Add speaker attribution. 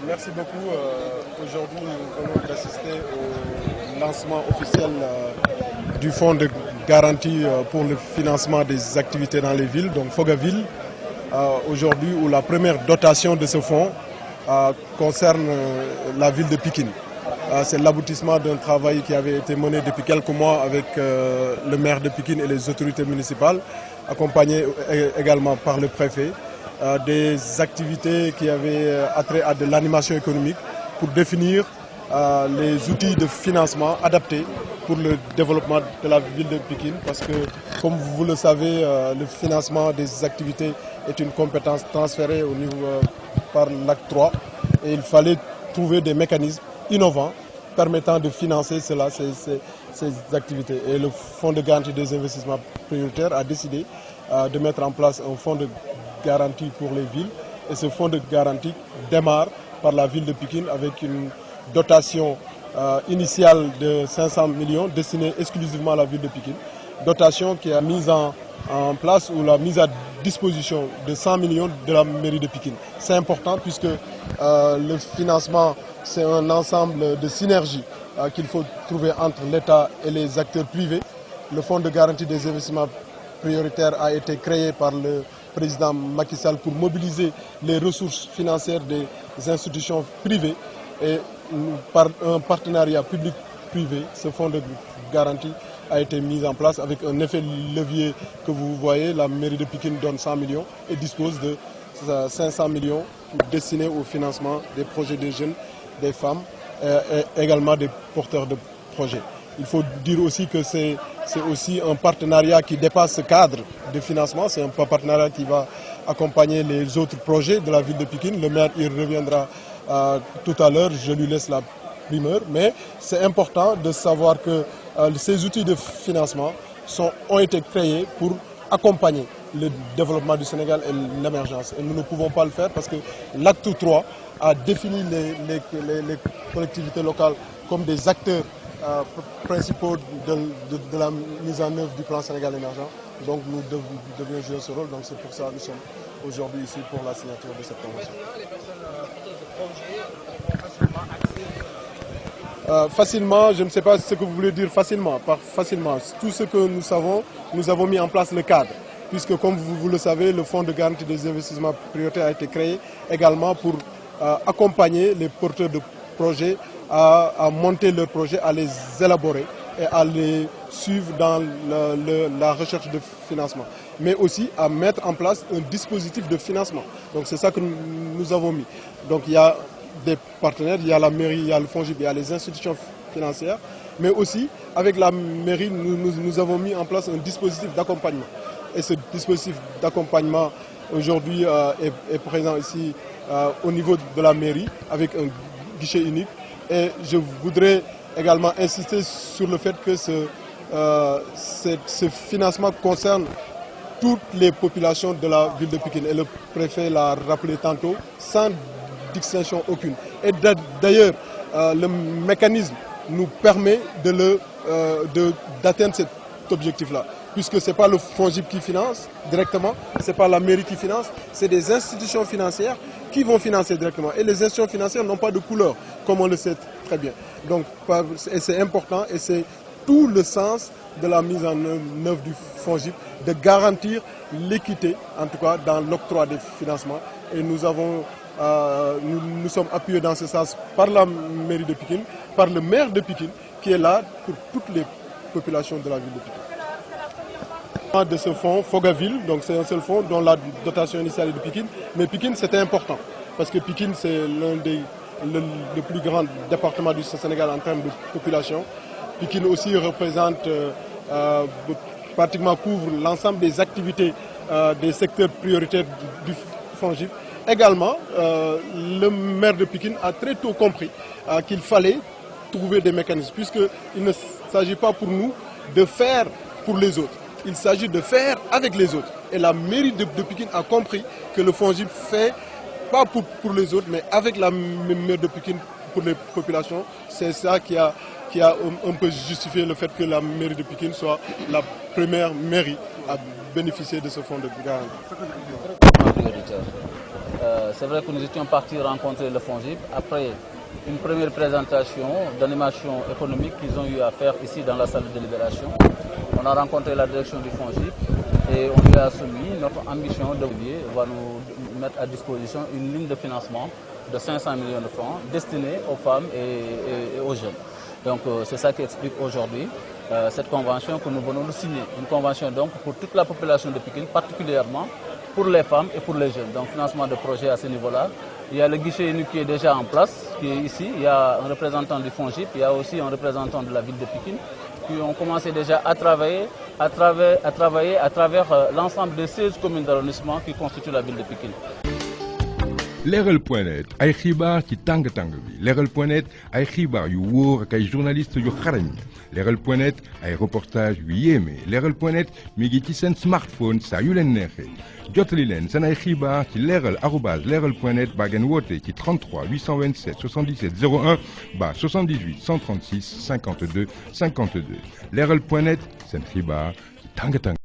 Speaker 1: Merci beaucoup. Aujourd'hui, nous venons d'assister au lancement officiel du fonds de garantie pour le financement des activités dans les villes, donc Fogaville. Aujourd'hui, où la première dotation de ce fonds concerne la ville de Pikine. C'est l'aboutissement d'un travail qui avait été mené depuis quelques mois avec le maire de Pikine et les autorités municipales, accompagné également par le préfet. Des activités qui avaient attrait à de l'animation économique pour définir les outils de financement adaptés pour le développement de la ville de Pikine. Parce que, comme vous le savez, le financement des activités est une compétence transférée au niveau par l'acte 3. Et il fallait trouver des mécanismes innovants permettant de financer cela, ces activités. Et le Fonds de garantie des investissements prioritaires a décidé de mettre en place un fonds de garantie pour les villes. Et ce fonds de garantie démarre par la ville de Pikine avec une dotation initiale de 500 millions destinée exclusivement à la ville de Pikine. Dotation qui est mise en place ou la mise à disposition de 100 millions de la mairie de Pikine. C'est important puisque le financement, c'est un ensemble de synergies qu'il faut trouver entre l'État et les acteurs privés. Le fonds de garantie des investissements prioritaires a été créé par le président Macky Sall pour mobiliser les ressources financières des institutions privées et par un partenariat public-privé, ce fonds de garantie a été mis en place avec un effet levier que vous voyez. La mairie de Pikine donne 100 millions et dispose de 500 millions destinés au financement des projets des jeunes, des femmes et également des porteurs de projets. Il faut dire aussi que c'est aussi un partenariat qui dépasse ce cadre de financement. C'est un partenariat qui va accompagner les autres projets de la ville de Pikine. Le maire y reviendra tout à l'heure, je lui laisse la primeur. Mais c'est important de savoir que ces outils de financement ont été créés pour accompagner le développement du Sénégal et l'émergence. Et nous ne pouvons pas le faire parce que l'acte 3 a défini les collectivités locales comme des acteurs principaux de la mise en œuvre du plan Sénégal émergent. Donc nous devions jouer ce rôle. Donc c'est pour ça que nous sommes aujourd'hui ici pour la signature de cette convention. Facilement, je ne sais pas ce que vous voulez dire facilement. Par facilement, tout ce que nous savons, nous avons mis en place le cadre. Puisque comme vous le savez, le fonds de garantie des investissements prioritaires a été créé également pour accompagner les porteurs de projets à monter leurs projets, à les élaborer et à les suivre dans la recherche de financement. Mais aussi à mettre en place un dispositif de financement. Donc c'est ça que nous avons mis. Donc il y a des partenaires, il y a la mairie, il y a le FONGIP, il y a les institutions financières. Mais aussi, avec la mairie, nous avons mis en place un dispositif d'accompagnement. Et ce dispositif d'accompagnement aujourd'hui est présent ici au niveau de la mairie avec un guichet unique. Et je voudrais également insister sur le fait que ce financement concerne toutes les populations de la ville de Pikine. Et le préfet l'a rappelé tantôt, sans distinction aucune. Et d'ailleurs, le mécanisme nous permet d'atteindre cet objectif-là. Puisque ce n'est pas le FONGIP qui finance directement, ce n'est pas la mairie qui finance, c'est des institutions financières qui vont financer directement. Et les institutions financières n'ont pas de couleur, comme on le sait très bien. Donc c'est important et c'est tout le sens de la mise en œuvre du FONGIP, de garantir l'équité, en tout cas dans l'octroi des financements. Et nous sommes appuyés dans ce sens par la mairie de Pikine, par le maire de Pikine, qui est là pour toutes les populations de la ville de Pikine. De ce fonds, Fogaville, donc c'est un seul fonds dont la dotation initiale est de Pikine, mais Pikine c'était important, parce que Pikine c'est l'un des plus grands départements du Sénégal en termes de population. Pikine aussi représente, pratiquement couvre l'ensemble des activités des secteurs prioritaires du FONGIP. Également, le maire de Pikine a très tôt compris qu'il fallait trouver des mécanismes, puisqu'il ne s'agit pas pour nous de faire pour les autres. Il s'agit de faire avec les autres. Et la mairie de Pikine a compris que le FONGIP fait pas pour les autres, mais avec la mairie de Pikine pour les populations. C'est ça qui a un peu justifié le fait que la mairie de Pikine soit la première mairie à bénéficier de ce fonds de garantie.
Speaker 2: C'est vrai que nous étions partis rencontrer le FONGIP après une première présentation d'animation économique qu'ils ont eu à faire ici dans la salle de délibération. On a rencontré la direction du FONGIP et on lui a soumis notre ambition de va nous mettre à disposition une ligne de financement de 500 millions de francs destinée aux femmes et aux jeunes. Donc c'est ça qui explique aujourd'hui cette convention que nous venons de signer. Une convention donc pour toute la population de Pikine, particulièrement pour les femmes et pour les jeunes. Donc financement de projets à ce niveau-là. Il y a le guichet unique qui est déjà en place, qui est ici. Il y a un représentant du FONGIP, il y a aussi un représentant de la ville de Pikine, qui ont commencé déjà à travailler à travers l'ensemble des 16 communes d'arrondissement qui constituent la ville de Pikine.
Speaker 3: Leral.net ay xibaar ci tàng-tàng bi Leral.net ay xibaar yu wóor ak ay journalistes yu xarañ Leral.net ay reportage yu yéeme Leral.net mi ngi ci seen smartphone saa yu leen neexee jotali leen seen ay xibaar ci leral@leral.net ba ngeen woote ci 33 827 77 01 ba 78 136 52 52 Leral.net seen xibaar ci tàng-tàng